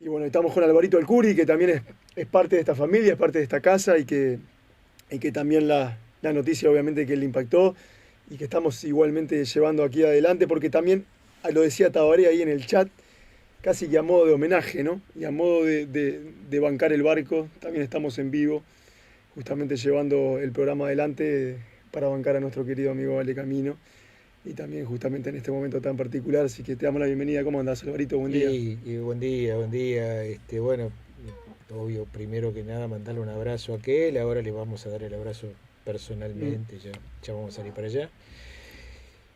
Y bueno, estamos con Alvarito El Curi, que también es parte de esta familia, es parte de esta casa y que también la noticia obviamente que le impactó y que estamos igualmente llevando aquí adelante, porque también, lo decía Tabaré ahí en el chat, casi que a modo de homenaje, ¿no? Y a modo de bancar el barco, también estamos en vivo, justamente llevando el programa adelante para bancar a nuestro querido amigo Vale Camino. Y también justamente en este momento tan particular, así que te damos la bienvenida. ¿Cómo andás, Alvarito? Buen día. Y buen día, buen día. Bueno, obvio, primero que nada, mandarle un abrazo a aquel. Ahora le vamos a dar el abrazo Mm, personalmente, ya vamos a salir para allá.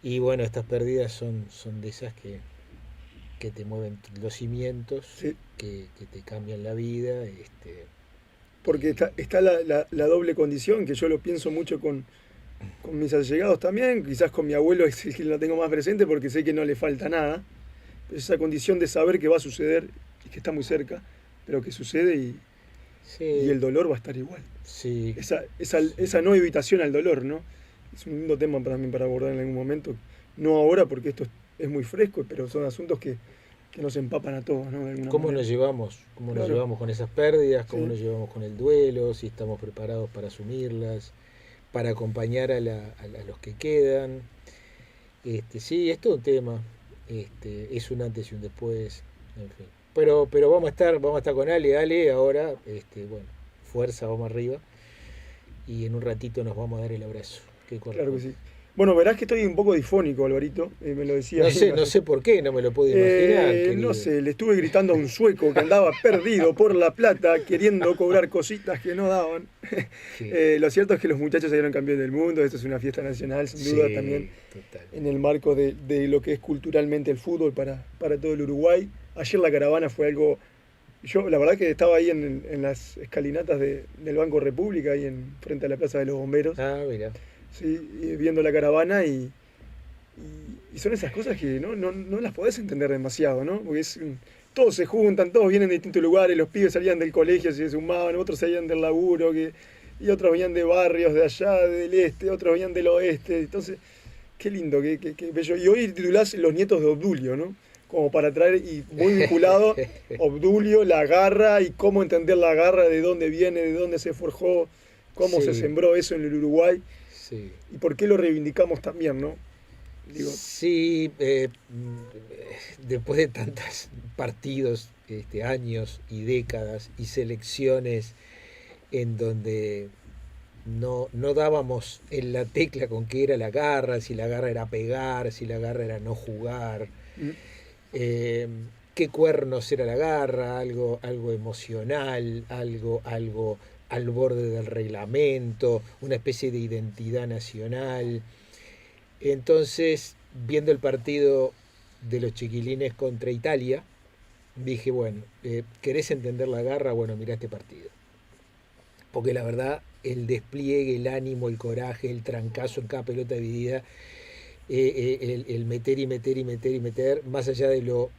Y bueno, estas pérdidas son de esas que te mueven los cimientos, sí, que te cambian la vida. porque Y está la doble condición, que yo lo pienso mucho con mis allegados también, quizás con mi abuelo es el que lo tengo más presente porque sé que no le falta nada, pero esa condición de saber que va a suceder y que está muy cerca, pero que sucede y sí, el dolor va a estar igual. sí, Esa no evitación al dolor, ¿no? Es un lindo tema también para abordar en algún momento. No ahora porque esto es muy fresco, pero son asuntos que nos empapan a todos, ¿no? De alguna ¿cómo manera. nos llevamos? ¿Cómo nos Claro, llevamos con esas pérdidas? ¿Cómo sí. nos llevamos con el duelo? Si estamos preparados para asumirlas, para acompañar a los que quedan. Sí, es todo un tema. Es un antes y un después, en fin. Pero vamos a estar con Ale ahora, bueno, fuerza, vamos arriba. Y en un ratito nos vamos a dar el abrazo que Claro que corresponde. sí. Bueno, verás que estoy un poco difónico, Alvarito. Me lo decía No ahí. sé, no sé por qué, no me lo puedo imaginar, No querido. sé, le estuve gritando a un sueco que andaba perdido por La Plata queriendo cobrar cositas que no daban. Que, Lo cierto es que los muchachos salieron campeones del mundo. Esto es una fiesta nacional, sin duda, también sí, total. en el marco de lo que es culturalmente el fútbol para todo el Uruguay. Ayer la caravana fue algo. Yo, la verdad, que estaba ahí en las escalinatas del Banco República, ahí frente a la Plaza de los Bomberos, Ah, mira. ¿sí? Y viendo la caravana y son esas cosas que no las podés entender demasiado, ¿no? Porque todos se juntan, todos vienen de distintos lugares, los pibes salían del colegio, se sumaban, otros salían del laburo, y otros venían de barrios de allá, del este, otros venían del oeste. Entonces, qué lindo, qué bello. Y hoy titulás Los nietos de Obdulio, ¿no? Como para traer, y muy vinculado, Obdulio, la garra, y cómo entender la garra, de dónde viene, de dónde se forjó, cómo se Sí, sembró eso en el Uruguay, sí. y por qué lo reivindicamos también, ¿no? Digo, Sí, después de tantos partidos, años y décadas y selecciones en donde no dábamos en la tecla con qué era la garra, si la garra era pegar, si la garra era no jugar, mm, eh, qué cuernos era la garra, algo emocional, algo al borde del reglamento, una especie de identidad nacional. Entonces, viendo el partido de los chiquilines contra Italia, dije, bueno, ¿querés entender la garra? Bueno, mirá este partido. Porque la verdad, el despliegue, el ánimo, el coraje, el trancazo en cada pelota dividida, el meter y meter y meter y meter, más allá de lo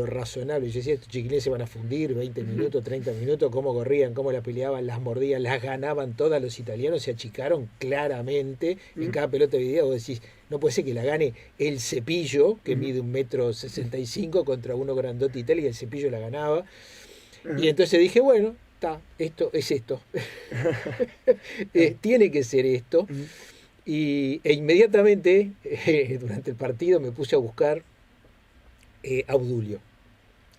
razonable. Yo decía, estos chiquilines se van a fundir 20 ujú, minutos, 30 minutos, cómo corrían, cómo la peleaban, las mordían, las ganaban todas. Los italianos se achicaron claramente en mm, cada pelota dividida. Vos decís, no puede ser que la gane el Cepillo, que ujú, mide 1,65 m contra uno grandote Italia, y el Cepillo la ganaba. Y ajá, entonces dije, bueno, está, esto es esto. Tiene que ser esto. ujú, E inmediatamente, durante el partido, me puse a buscar a Obdulio.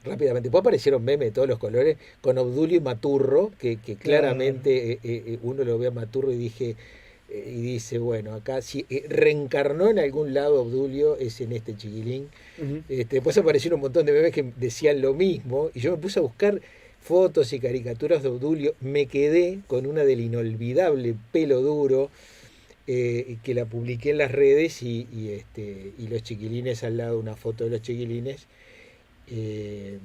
Rápidamente. Después aparecieron memes de todos los colores con Obdulio y Maturro, que claro. claramente uno lo ve a Maturro y dice, bueno, acá si reencarnó en algún lado Obdulio es en este chiquilín. Ujú, Después aparecieron un montón de memes que decían lo mismo y yo me puse a buscar fotos y caricaturas de Obdulio. Me quedé con una del inolvidable Pelo Duro, que la publiqué en las redes y los chiquilines al lado, una foto de los chiquilines, eh,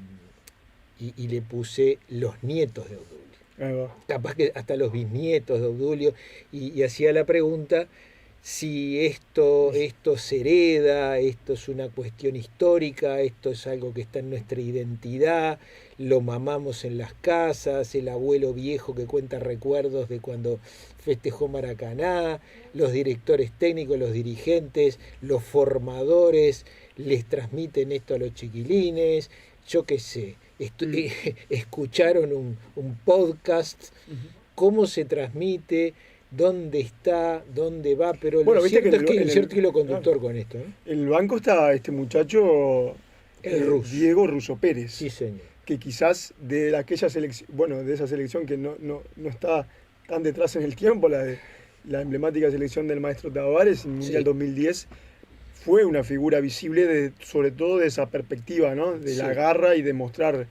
y le puse los nietos de Obdulio. ahí va. Capaz que hasta los bisnietos de Obdulio, y hacía la pregunta si esto se hereda, esto es una cuestión histórica, esto es algo que está en nuestra identidad, lo mamamos en las casas, el abuelo viejo que cuenta recuerdos de cuando festejó Maracaná, los directores técnicos, los dirigentes, los formadores les transmiten esto a los chiquilines, yo qué sé. escucharon un podcast, cómo se transmite, dónde está, dónde va, pero Bueno, lo viste cierto que es que hay un cierto hilo conductor claro, con esto, ¿no? el banco está este muchacho, El ruso. Diego Russo Pérez, Sí, señor. que quizás de aquella selección, bueno, de esa selección que no está tan detrás en el tiempo, la emblemática selección del maestro Tavares en el Mundial 2010, fue una figura visible sobre todo de esa perspectiva, ¿no? De la garra y de mostrar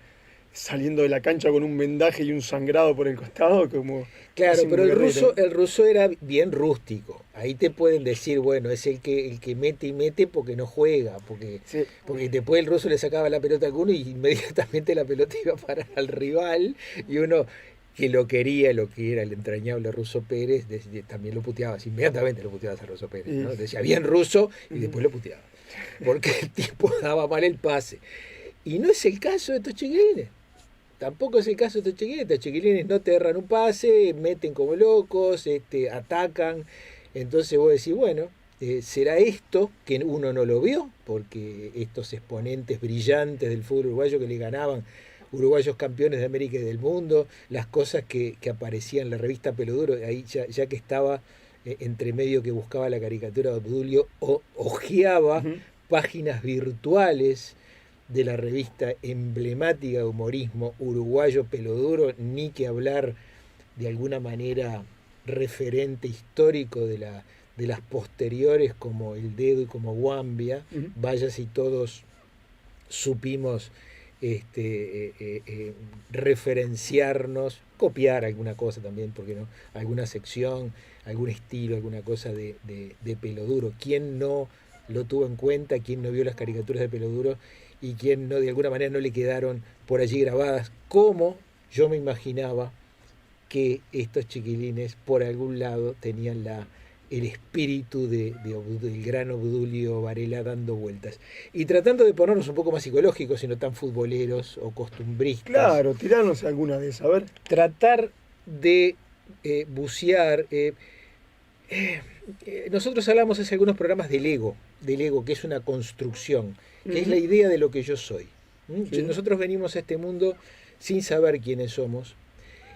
saliendo de la cancha con un vendaje y un sangrado por el costado, como... Claro, pero guerrero. el ruso era bien rústico. Ahí te pueden decir, bueno, es el que mete y mete porque no juega, porque después el ruso le sacaba la pelota a alguno y inmediatamente la pelota iba a parar al rival, y uno que lo quería, lo que era el entrañable Russo Pérez, también lo puteabas, inmediatamente lo puteabas a Russo Pérez, ¿no? Decía bien ruso y después lo puteaba, porque el tipo daba mal el pase. Y no es el caso de estos chiquilines. Tampoco es el caso de estos chiquilines no te erran un pase, meten como locos, atacan. Entonces vos decís, bueno, será esto que uno no lo vio, porque estos exponentes brillantes del fútbol uruguayo que le ganaban, uruguayos campeones de América y del mundo, las cosas que aparecían en la revista Peloduro, ahí ya que estaba entre medio que buscaba la caricatura de Obdulio, ojeaba páginas virtuales de la revista emblemática de humorismo uruguayo Peloduro, ni que hablar de alguna manera referente histórico de las posteriores como El Dedo y como Guambia. Vaya si todos supimos referenciarnos, copiar alguna cosa también, porque no, alguna sección, algún estilo, alguna cosa de Peloduro. ¿Quién no lo tuvo en cuenta? ¿Quién no vio las caricaturas de Peloduro? Y quién no, de alguna manera, no le quedaron por allí grabadas, como yo me imaginaba que estos chiquilines por algún lado tenían el espíritu del gran Obdulio Varela dando vueltas. Y tratando de ponernos un poco más psicológicos y no tan futboleros o costumbristas. Claro, tirarnos alguna de esas, a ver. Tratar de bucear. Nosotros hablamos hace algunos programas del ego, que es una construcción, que es la idea de lo que yo soy. Sí. Nosotros venimos a este mundo sin saber quiénes somos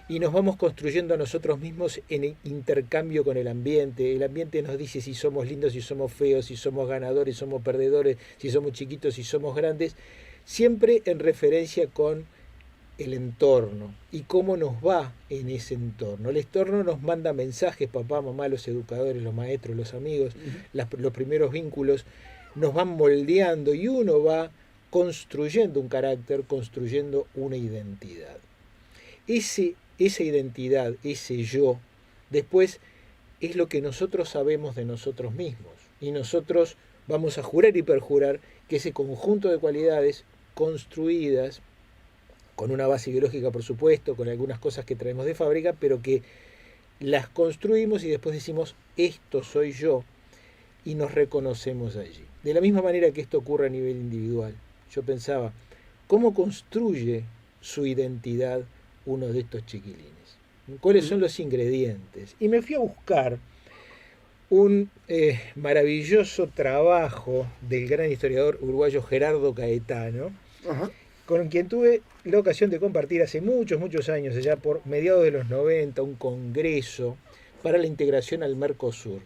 y nos vamos construyendo a nosotros mismos en intercambio con el ambiente. El ambiente nos dice si somos lindos, si somos feos, si somos ganadores, si somos perdedores, si somos chiquitos, si somos grandes, siempre en referencia con el entorno y cómo nos va en ese entorno. El entorno nos manda mensajes, papá, mamá, los educadores, los maestros, los amigos, los primeros vínculos nos van moldeando y uno va construyendo un carácter, construyendo una identidad. Esa identidad, ese yo, después es lo que nosotros sabemos de nosotros mismos. Y nosotros vamos a jurar y perjurar que ese conjunto de cualidades construidas, con una base biológica por supuesto, con algunas cosas que traemos de fábrica, pero que las construimos y después decimos, esto soy yo, y nos reconocemos allí. De la misma manera que esto ocurre a nivel individual. Yo pensaba, ¿cómo construye su identidad uno de estos chiquilines? ¿Cuáles son los ingredientes? Y me fui a buscar un maravilloso trabajo del gran historiador uruguayo Gerardo Caetano, con quien tuve la ocasión de compartir hace muchos años, allá por mediados de los 90, un congreso para la integración al Mercosur,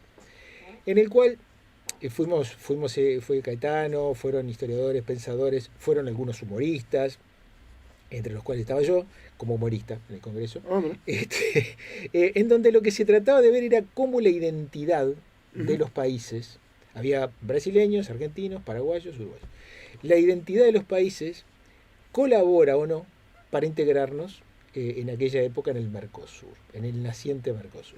en el cual fue Caetano, fueron historiadores, pensadores, fueron algunos humoristas, entre los cuales estaba yo, como humorista en el Congreso, en donde lo que se trataba de ver era cómo la identidad de los países, había brasileños, argentinos, paraguayos, uruguayos, la identidad de los países colabora o no para integrarnos en aquella época en el Mercosur, en el naciente Mercosur.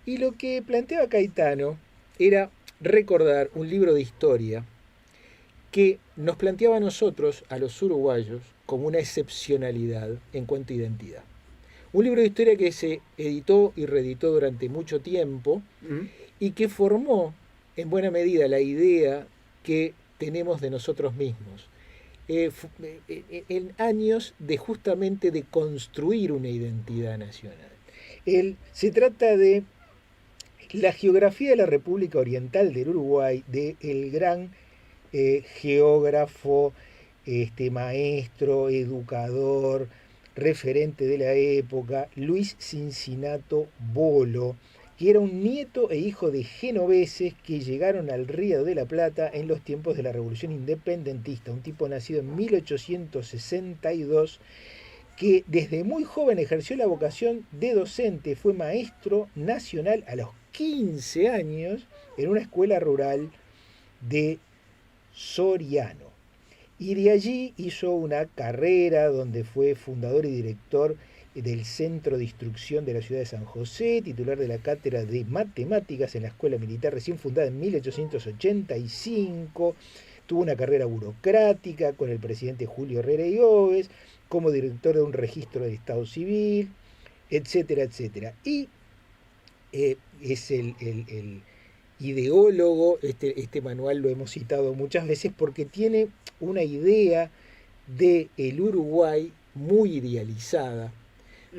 Y lo que planteaba Caetano era recordar un libro de historia que nos planteaba a nosotros, a los uruguayos, como una excepcionalidad en cuanto a identidad. Un libro de historia que se editó y reeditó durante mucho tiempo y que formó en buena medida la idea que tenemos de nosotros mismos. En años de justamente de construir una identidad nacional. Se trata de la geografía de la República Oriental del Uruguay, del gran geógrafo, maestro, educador, referente de la época, Luis Cincinato Bolo, que era un nieto e hijo de genoveses que llegaron al Río de la Plata en los tiempos de la Revolución Independentista, un tipo nacido en 1862, que desde muy joven ejerció la vocación de docente, fue maestro nacional a los 15 años en una escuela rural de Soriano. Y de allí hizo una carrera donde fue fundador y director del Centro de Instrucción de la ciudad de San José, titular de la Cátedra de Matemáticas en la Escuela Militar recién fundada en 1885, tuvo una carrera burocrática con el presidente Julio Herrera y Oves, como director de un registro del Estado Civil, etcétera, etcétera. Y es el ideólogo, este manual lo hemos citado muchas veces porque tiene una idea de el Uruguay muy idealizada,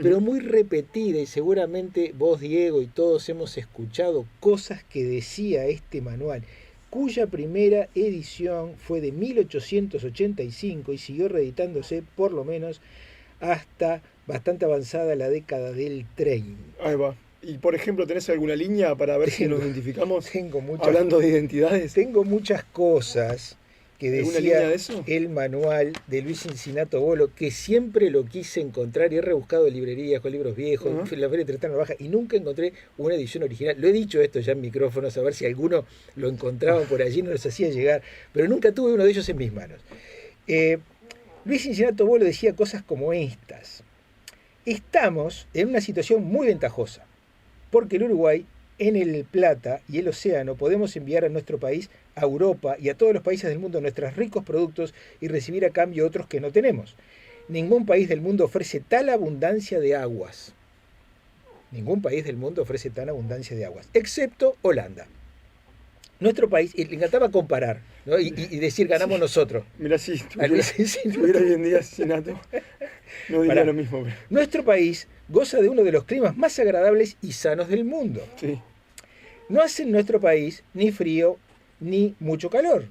pero muy repetida, y seguramente vos, Diego, y todos hemos escuchado cosas que decía este manual, cuya primera edición fue de 1885 y siguió reeditándose por lo menos hasta bastante avanzada la década del 30. Ahí va. Y por ejemplo, ¿tenés alguna línea para ver si nos identificamos? Tengo muchas, hablando de identidades. Tengo muchas cosas que decía de eso? El manual de Luis Cincinato Bolo, que siempre lo quise encontrar y he rebuscado en librerías con libros viejos, en la Feria Tretana Baja, y nunca encontré una edición original. Lo he dicho esto ya en micrófonos, a ver si alguno lo encontraba por allí, no los hacía llegar, pero nunca tuve uno de ellos en mis manos. Luis Cincinato Bolo decía cosas como estas: estamos en una situación muy ventajosa, porque el Uruguay, en el Plata y el océano, podemos enviar a nuestro país, a Europa y a todos los países del mundo nuestros ricos productos y recibir a cambio otros que no tenemos. Ningún país del mundo ofrece tal abundancia de aguas. Ningún país del mundo ofrece tal abundancia de aguas, excepto Holanda. Nuestro país, y le encantaba comparar, ¿no? y decir ganamos nosotros. Mira, si estuviera hoy en día Cincinato, no diría lo mismo. Pero... Nuestro país goza de uno de los climas más agradables y sanos del mundo. Sí. No hace en nuestro país ni frío ni mucho calor.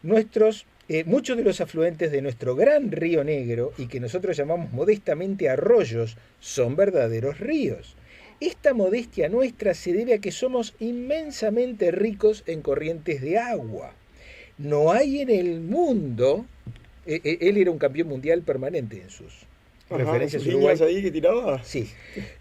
Muchos de los afluentes de nuestro gran río Negro, y que nosotros llamamos modestamente arroyos, son verdaderos ríos. Esta modestia nuestra se debe a que somos inmensamente ricos en corrientes de agua. No hay en el mundo, él era un campeón mundial permanente en sus referencias uruguayas ahí que tiraba. Sí.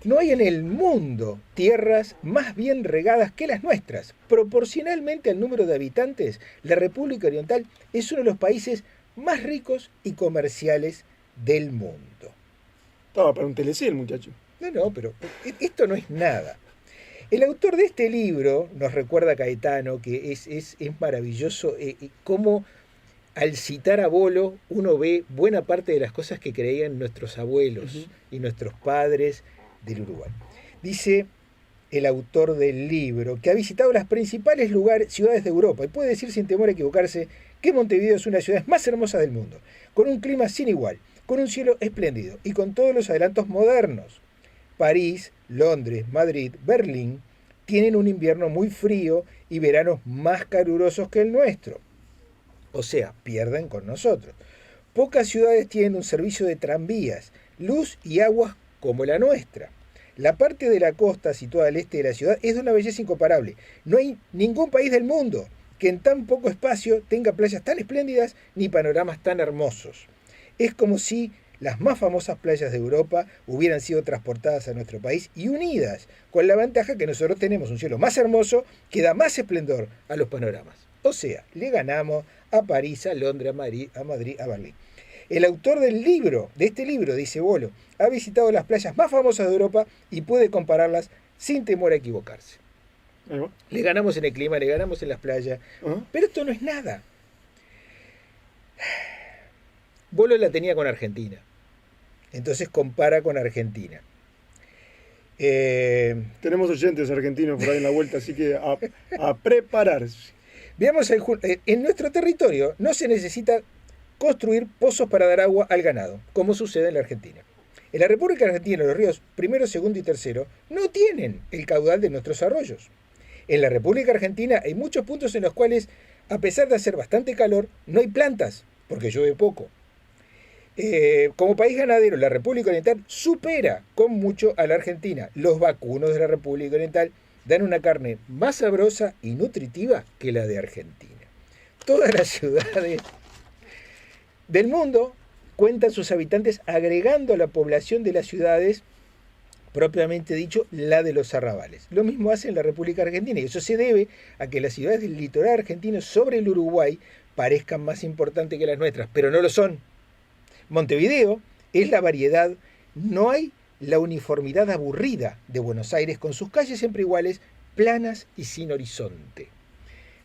No hay en el mundo tierras más bien regadas que las nuestras. Proporcionalmente al número de habitantes, la República Oriental es uno de los países más ricos y comerciales del mundo. Estaba para un TLC el muchacho. No, pero esto no es nada. El autor de este libro nos recuerda a Caetano, que es maravilloso cómo al citar a Bolo uno ve buena parte de las cosas que creían nuestros abuelos y nuestros padres del Uruguay. Dice el autor del libro que ha visitado las principales ciudades de Europa y puede decir sin temor a equivocarse que Montevideo es una de las ciudades más hermosas del mundo, con un clima sin igual, con un cielo espléndido y con todos los adelantos modernos. París, Londres, Madrid, Berlín tienen un invierno muy frío y veranos más calurosos que el nuestro. O sea, pierden con nosotros. Pocas ciudades tienen un servicio de tranvías, luz y agua como la nuestra. La parte de la costa situada al este de la ciudad es de una belleza incomparable. No hay ningún país del mundo que en tan poco espacio tenga playas tan espléndidas ni panoramas tan hermosos. Es como si las más famosas playas de Europa hubieran sido transportadas a nuestro país y unidas, con la ventaja que nosotros tenemos un cielo más hermoso que da más esplendor a los panoramas. O sea, le ganamos a París, a Londres, a Madrid, a Berlín. El autor del libro, de este libro, dice Bolo, ha visitado las playas más famosas de Europa y puede compararlas sin temor a equivocarse. Le ganamos en el clima, le ganamos en las playas, pero esto no es nada. Bolo la tenía con Argentina. Entonces compara con Argentina. Tenemos oyentes argentinos por ahí en la vuelta, así que a prepararse. Veamos, en nuestro territorio no se necesita construir pozos para dar agua al ganado, como sucede en la Argentina. En la República Argentina los ríos primero, segundo y tercero no tienen el caudal de nuestros arroyos. En la República Argentina hay muchos puntos en los cuales, a pesar de hacer bastante calor, no hay plantas, porque llueve poco. Como país ganadero, la República Oriental supera con mucho a la Argentina. Los vacunos de la República Oriental dan una carne más sabrosa y nutritiva que la de Argentina. Todas las ciudades del mundo cuentan sus habitantes agregando a la población de las ciudades, propiamente dicho, la de los arrabales. Lo mismo hace en la República Argentina, y eso se debe a que las ciudades del litoral argentino sobre el Uruguay parezcan más importantes que las nuestras, pero no lo son. Montevideo es la variedad, no hay la uniformidad aburrida de Buenos Aires con sus calles siempre iguales, planas y sin horizonte.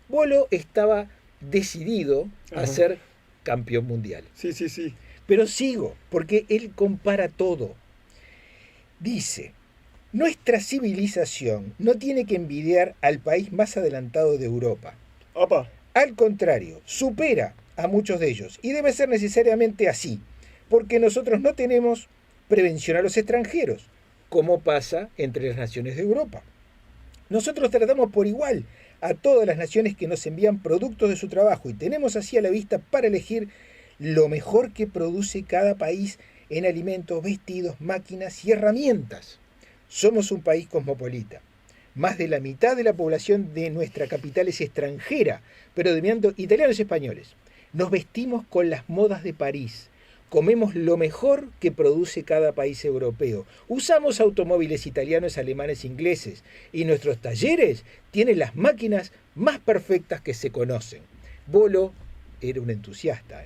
Bolo estaba decidido a ser campeón mundial. Sí, sí, sí. Pero sigo, porque él compara todo. Dice, nuestra civilización no tiene que envidiar al país más adelantado de Europa. Opa. Al contrario, supera a muchos de ellos, y debe ser necesariamente así, porque nosotros no tenemos prevención a los extranjeros, como pasa entre las naciones de Europa. Nosotros tratamos por igual a todas las naciones que nos envían productos de su trabajo y tenemos así a la vista para elegir lo mejor que produce cada país en alimentos, vestidos, máquinas y herramientas. Somos un país cosmopolita. Más de la mitad de la población de nuestra capital es extranjera, predominando italianos y españoles. Nos vestimos con las modas de París. Comemos lo mejor que produce cada país europeo. Usamos automóviles italianos, alemanes, ingleses. Y nuestros talleres tienen las máquinas más perfectas que se conocen. Bolo era un entusiasta.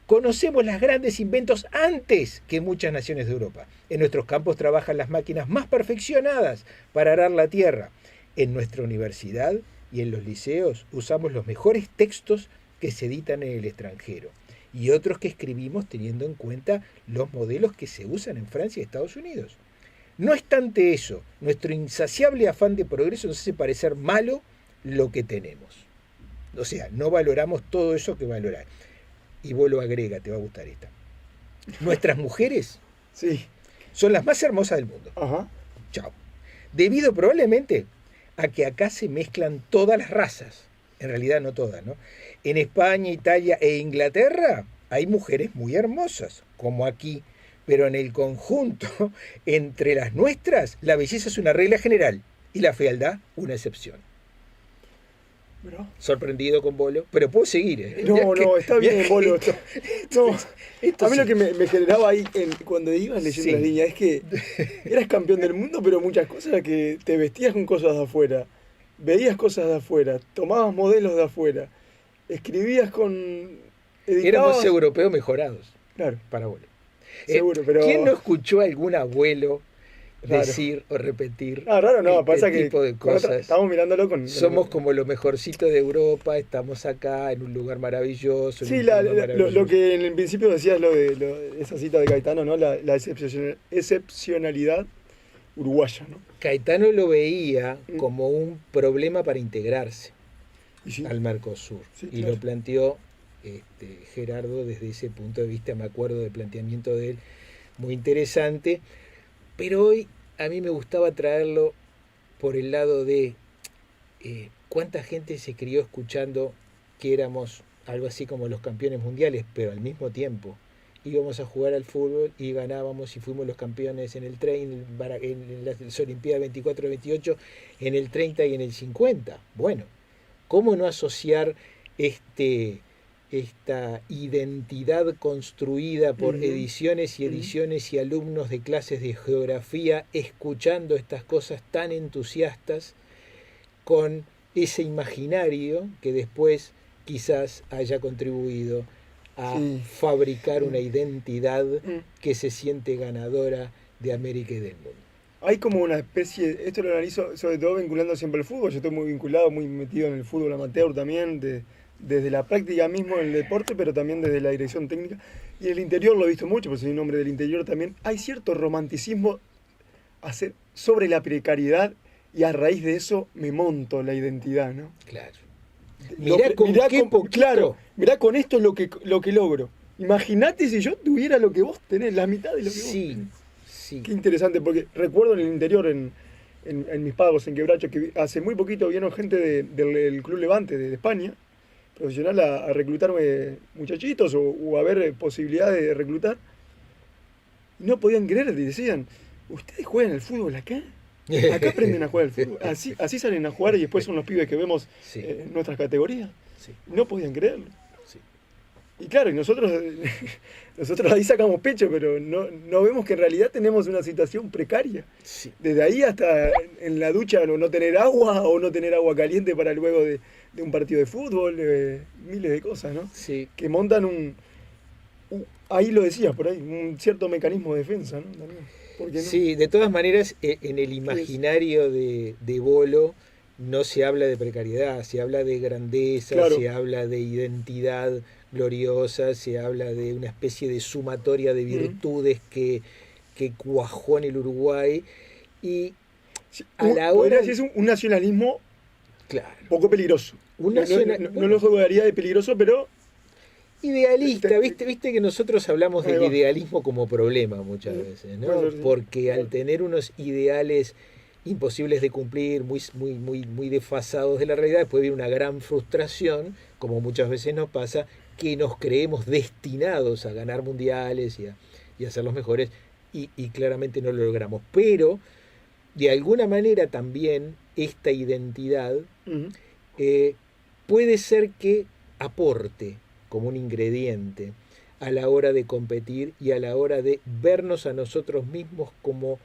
Conocemos los grandes inventos antes que muchas naciones de Europa. En nuestros campos trabajan las máquinas más perfeccionadas para arar la tierra. En nuestra universidad y en los liceos usamos los mejores textos que se editan en el extranjero y otros que escribimos teniendo en cuenta los modelos que se usan en Francia y Estados Unidos. No obstante eso, nuestro insaciable afán de progreso nos hace parecer malo lo que tenemos. O sea, no valoramos todo eso que valorar. Y vos lo agrega, te va a gustar esta. Nuestras mujeres Sí. son las más hermosas del mundo. Ajá. Chao. Debido probablemente a que acá se mezclan todas las razas. En realidad no todas, ¿no? En España, Italia e Inglaterra hay mujeres muy hermosas, como aquí. Pero en el conjunto, entre las nuestras, la belleza es una regla general y la fealdad una excepción. Bro. Sorprendido con Bolo, pero puedo seguir. No, está bien, Bolo. No, esto a mí sí. lo que me generaba ahí cuando ibas leyendo Sí. las líneas es que eras campeón del mundo, pero muchas cosas era que te vestías con cosas de afuera, veías cosas de afuera, tomabas modelos de afuera, escribías con... editabas. Éramos europeos mejorados Claro, para Bolo. seguro, pero... ¿Quién no escuchó a algún abuelo Raro. decir o repetir Raro no, pasa que tipo de con cosas? estamos mirándolo con... Somos como lo mejorcito de Europa, estamos acá en un lugar maravilloso. en Sí, un clima lo maravilloso. que en el principio decías, esa cita de Caetano, ¿no? La excepcionalidad uruguaya, ¿no? Caetano lo veía como un problema para integrarse Y sí, al Mercosur Sí, y claro. lo planteó Gerardo desde ese punto de vista, me acuerdo del planteamiento de él, muy interesante, pero hoy a mí me gustaba traerlo por el lado de cuánta gente se crió escuchando que éramos algo así como los campeones mundiales, pero al mismo tiempo íbamos a jugar al fútbol y ganábamos y fuimos los campeones en el tren, en las Olimpiadas 24-28, en el 30 y en el 50. Bueno, ¿cómo no asociar esta identidad construida por ediciones y ediciones y alumnos de clases de geografía escuchando estas cosas tan entusiastas con ese imaginario que después quizás haya contribuido a fabricar una identidad que se siente ganadora de América y del mundo? Hay como una especie, esto lo analizo sobre todo vinculando siempre al fútbol, yo estoy muy vinculado, muy metido en el fútbol amateur también, desde la práctica mismo en el deporte, pero también desde la dirección técnica. Y en el interior lo he visto mucho, porque soy un hombre del interior también. Hay cierto romanticismo sobre la precariedad y a raíz de eso me monto la identidad, ¿no? Claro. Mirá Claro, mirá con esto lo que logro. Imagínate si yo tuviera lo que vos tenés, la mitad de lo que vos tenés. Sí. Qué interesante, porque recuerdo en el interior, en mis pagos en Quebracho, que hace muy poquito vino gente del Club Levante de España, profesional, a reclutar muchachitos o a ver posibilidades de reclutar. y no podían creer, y decían, ¿ustedes juegan al fútbol acá? Acá aprenden a jugar al fútbol. Así salen a jugar y después son los pibes que vemos Sí. en nuestras categorías. Sí. No podían creerlo. Sí. Y claro, y nosotros ahí sacamos pecho, pero no vemos que en realidad tenemos una situación precaria. Sí. Desde ahí hasta en la ducha no tener agua o no tener agua caliente para luego de un partido de fútbol, miles de cosas, ¿no? Sí. Que montan ahí lo decía por ahí, un cierto mecanismo de defensa, ¿no? También. ¿Por qué no? Sí, de todas maneras, en el imaginario de Bolo no se habla de precariedad, se habla de grandeza, Claro. se habla de identidad gloriosa, se habla de una especie de sumatoria de virtudes que cuajó en el Uruguay. Y Sí, a la podría hora... decirse un nacionalismo Claro. poco peligroso. Un No bueno, lo jugaría de peligroso, pero idealista, viste que nosotros hablamos Ahí del va. idealismo como problema muchas Sí, veces, ¿no? puede ser, sí. Porque al Claro. tener unos ideales imposibles de cumplir, muy desfasados de la realidad, después viene una gran frustración, como muchas veces nos pasa, que nos creemos destinados a ganar mundiales y a ser los mejores, y claramente no lo logramos. Pero, de alguna manera también, esta identidad Ujú. puede ser que aporte como un ingrediente a la hora de competir y a la hora de vernos a nosotros mismos como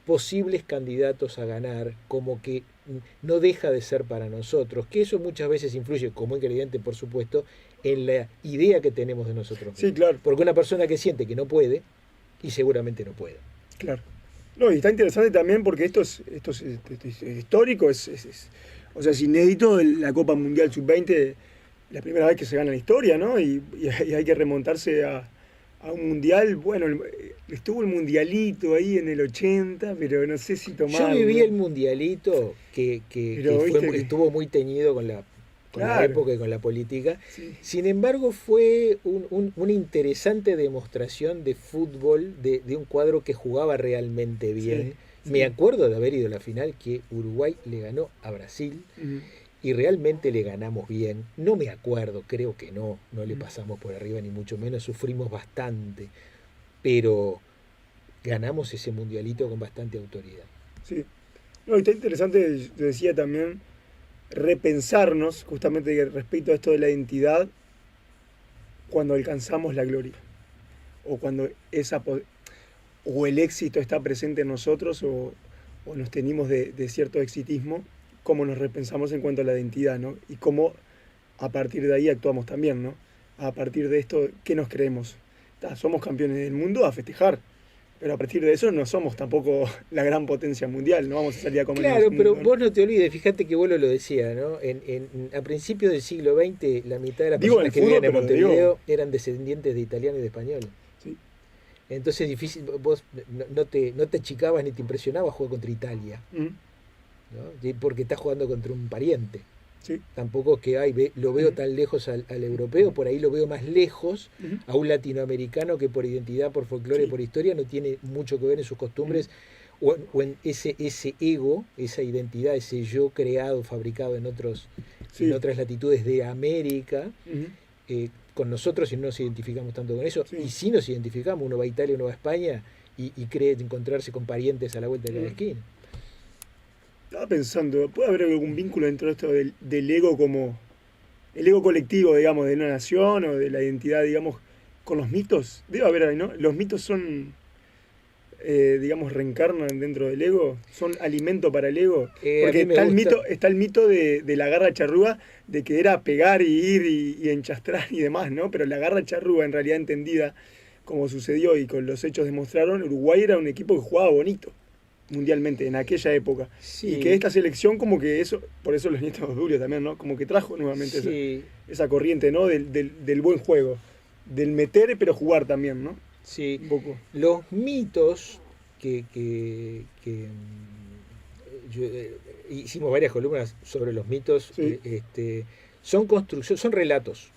posibles candidatos a ganar, como que no deja de ser para nosotros, que eso muchas veces influye como ingrediente, por supuesto, en la idea que tenemos de nosotros mismos. Sí, claro. Porque una persona que siente que no puede, y seguramente no puede. Claro. No, y está interesante también porque esto es histórico, o sea, es inédito la Copa Mundial Sub-20, la primera vez que se gana en la historia, ¿no? Y hay que remontarse a un mundial, bueno, estuvo el mundialito ahí en el 80, pero no sé si Yo tomaron. viví ¿no? el mundialito que Pero, ¿viste? estuvo muy teñido con la Claro. época y con la política. Sí. Sin embargo, fue una interesante demostración de fútbol, de un cuadro que jugaba realmente bien. Sí. Me acuerdo de haber ido a la final que Uruguay le ganó a Brasil Ujú. y realmente le ganamos bien. No me acuerdo, creo que no le Mm. pasamos por arriba ni mucho menos, sufrimos bastante, pero ganamos ese mundialito con bastante autoridad. Sí. No, y está interesante, te decía también, repensarnos justamente respecto a esto de la identidad cuando alcanzamos la gloria o cuando o el éxito está presente en nosotros o nos tenemos de cierto exitismo, cómo nos repensamos en cuanto a la identidad, ¿no? Y cómo a partir de ahí actuamos también, ¿no? A partir de esto, ¿qué nos creemos? Somos campeones del mundo a festejar, pero a partir de eso no somos tampoco la gran potencia mundial, no vamos a salir a comer. Claro, pero vos no te olvides, fíjate que vos lo decía, ¿no? A principios del siglo XX, la mitad de las Digo, personas el que vivían en fútbol, pero Montevideo eran descendientes de italianos y de españoles. Sí. Entonces difícil, vos no te achicabas ni te impresionabas jugar contra Italia, Mm. ¿no? Porque estás jugando contra un pariente. Sí. Tampoco es que lo veo tan lejos al europeo, por ahí lo veo más lejos Ujú. a un latinoamericano que por identidad, por folclore, Sí. por historia no tiene mucho que ver en sus costumbres o en ese ego, esa identidad, ese yo creado, fabricado en Sí. en otras latitudes de América. Ujú. Con nosotros y no nos identificamos tanto con eso. Sí. Y si nos identificamos, uno va a Italia, uno va a España y cree encontrarse con parientes a la vuelta de cada esquina. Estaba pensando, ¿puede haber algún vínculo dentro de esto del ego como el ego colectivo, digamos, de una nación o de la identidad, digamos, con los mitos? Debe haber ahí, ¿no? Los mitos son, digamos, reencarnan dentro del ego, son alimento para el ego. A Porque mí me gusta- está el mito de la garra charrúa, de que era pegar y ir y enchastrar y demás, ¿no? Pero la garra charrúa, en realidad entendida como sucedió y con los hechos demostraron, Uruguay era un equipo que jugaba bonito mundialmente en aquella época. Sí. Y que esta selección como que eso, por eso los nietos de Durio también, ¿no? Como que trajo nuevamente Sí, esa corriente, ¿no? Del buen juego, del meter pero jugar también, ¿no? sí. Un poco. Los mitos hicimos varias columnas sobre los mitos, Sí. son construcciones, son relatos.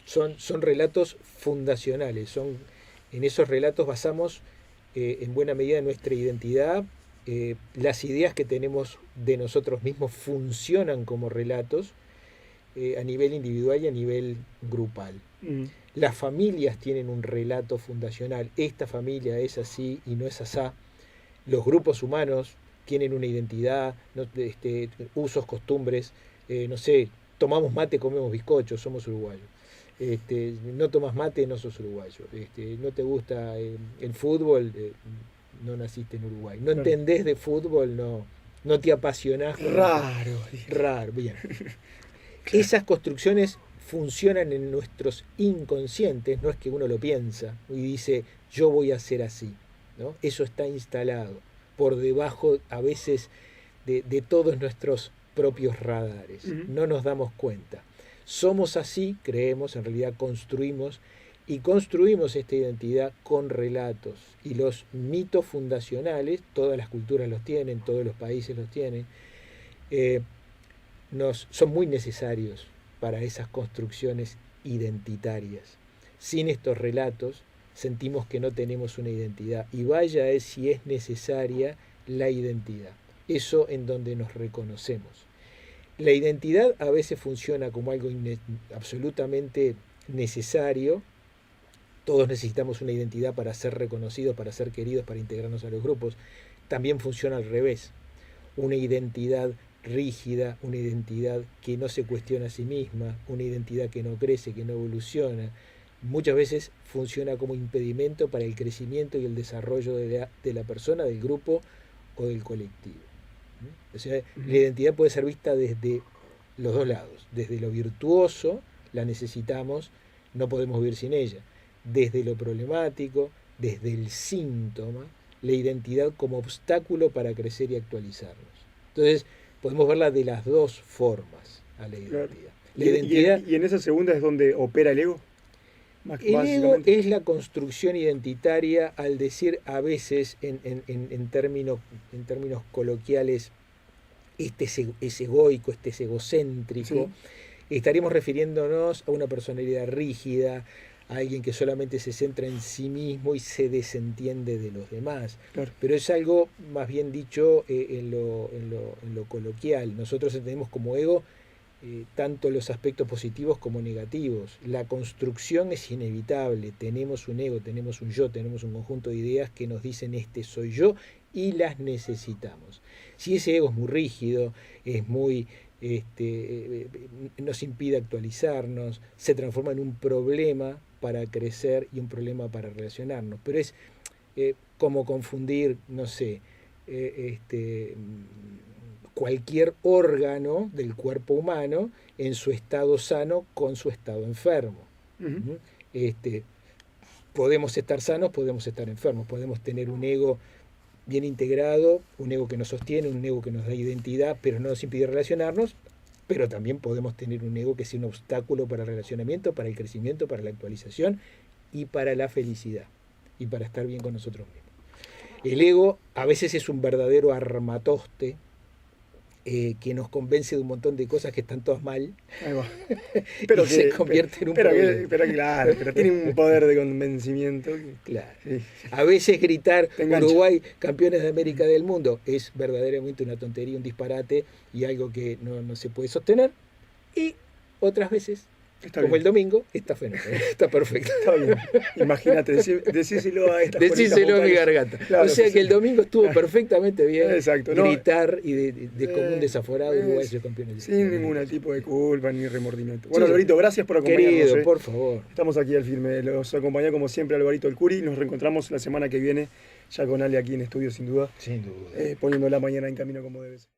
Son relatos fundacionales. En esos relatos basamos en buena medida nuestra identidad. Las ideas que tenemos de nosotros mismos funcionan como relatos a nivel individual y a nivel grupal. Las familias tienen un relato fundacional. Esta familia es así y no es asá. Los grupos humanos tienen una identidad, ¿no? Usos, costumbres. No sé, tomamos mate, comemos bizcocho, somos uruguayos. No tomas mate, no sos uruguayo. No te gusta el fútbol, no naciste en Uruguay. No entendés de fútbol, no te apasionás. Raro, bien. Esas construcciones funcionan en nuestros inconscientes, no es que uno lo piensa y dice, yo voy a ser así, ¿no? Eso está instalado por debajo a veces de todos nuestros propios radares. No nos damos cuenta. Somos así, creemos, en realidad construimos esta identidad con relatos. Y los mitos fundacionales, todas las culturas los tienen, todos los países los tienen, son muy necesarios para esas construcciones identitarias. Sin estos relatos sentimos que no tenemos una identidad, y vaya es si es necesaria la identidad, eso en donde nos reconocemos. La identidad a veces funciona como algo absolutamente necesario. Todos necesitamos una identidad para ser reconocidos, para ser queridos, para integrarnos a los grupos. También funciona al revés, una identidad rígida, una identidad que no se cuestiona a sí misma, una identidad que no crece, que no evoluciona, muchas veces funciona como impedimento para el crecimiento y el desarrollo de la persona, del grupo o del colectivo. O sea, la identidad puede ser vista desde los dos lados. Desde lo virtuoso, la necesitamos, no podemos vivir sin ella. Desde lo problemático, desde el síntoma, la identidad como obstáculo para crecer y actualizarnos. Entonces, podemos verla de las dos formas a la identidad. Claro. La identidad ¿Y en esa segunda es donde opera el ego? El ego es la construcción identitaria, al decir a veces en términos coloquiales, es egoico, es egocéntrico. Sí. Estaríamos refiriéndonos a una personalidad rígida, a alguien que solamente se centra en sí mismo y se desentiende de los demás. Claro. Pero es algo más bien dicho en lo coloquial. Nosotros entendemos como ego tanto los aspectos positivos como negativos. La construcción es inevitable. Tenemos un ego, tenemos un yo, tenemos un conjunto de ideas que nos dicen este soy yo y las necesitamos. Si ese ego es muy rígido, es muy nos impide actualizarnos, se transforma en un problema para crecer y un problema para relacionarnos. Pero es como confundir, no sé, cualquier órgano del cuerpo humano en su estado sano con su estado enfermo. Uh-huh. Podemos estar sanos, podemos estar enfermos, podemos tener un ego bien integrado, un ego que nos sostiene, un ego que nos da identidad, pero no nos impide relacionarnos, pero también podemos tener un ego que sea un obstáculo para el relacionamiento, para el crecimiento, para la actualización y para la felicidad, y para estar bien con nosotros mismos. El ego a veces es un verdadero armatoste, que nos convence de un montón de cosas que están todas mal. Ahí va. Pero y se convierte en un problema. Pero tiene un poder de convencimiento. Claro. Sí. A veces gritar Uruguay campeones de América del mundo es verdaderamente una tontería, un disparate y algo que no se puede sostener. Y otras veces, está como bien. El domingo, está fenomenal, está perfecto. Está bien. Imagínate, decíselo a esta Decíselo a mi garganta. Claro, o sea que el domingo estuvo perfectamente bien. Exacto, gritar y de como un desaforado Uruguay se campeones. Sin ningún tipo de culpa ni remordimiento. Bueno, sí. Alvarito, gracias por acompañarnos. Querido, por favor. Estamos aquí al firme. Los acompaña como siempre Alvarito El Curi. Nos reencontramos la semana que viene, ya con Ale aquí en estudio, sin duda. Sin duda. Poniendo la mañana en camino como debe ser.